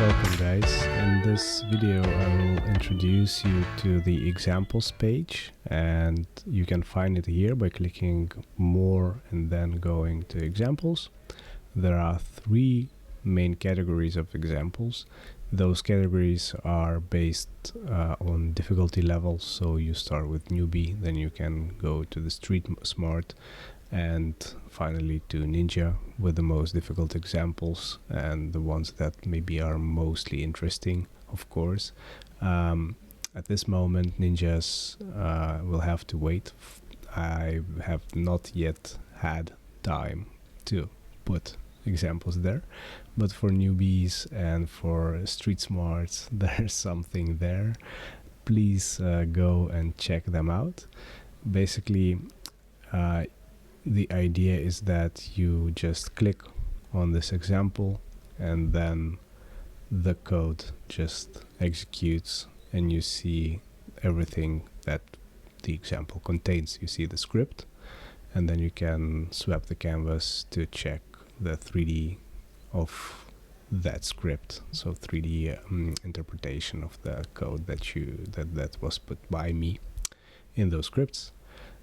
Welcome guys. In this video I will introduce you to the examples page, and you can find it here by clicking more and then going to examples. There are three main categories of examples. Those categories are based on difficulty levels, so you start with newbie, then you can go to the street smart, and finally to ninja with the most difficult examples and the ones that maybe are mostly interesting, of course. At this moment ninjas will have to wait. I have not yet had time to put examples there, but for newbies and for street smarts there's something there. Please go and check them out. Basically the idea is that you just click on this example and then the code just executes and you see everything that the example contains. You see the script, and then you can swap the canvas to check the 3D of that script, so 3D interpretation of the code that was put by me in those scripts.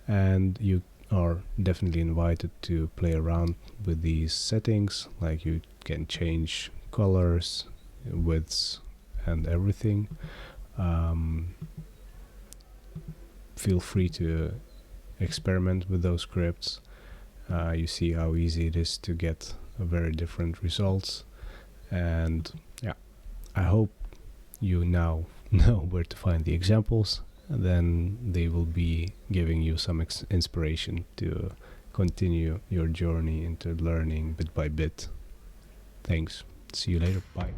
And you are definitely invited to play around with these settings, like you can change colors, widths and everything. Feel free to experiment with those scripts. You see how easy it is to get very different results, and yeah, I hope you now know where to find the examples. Then they will be giving you some inspiration to continue your journey into learning bit by bit. Thanks. See you later. Bye.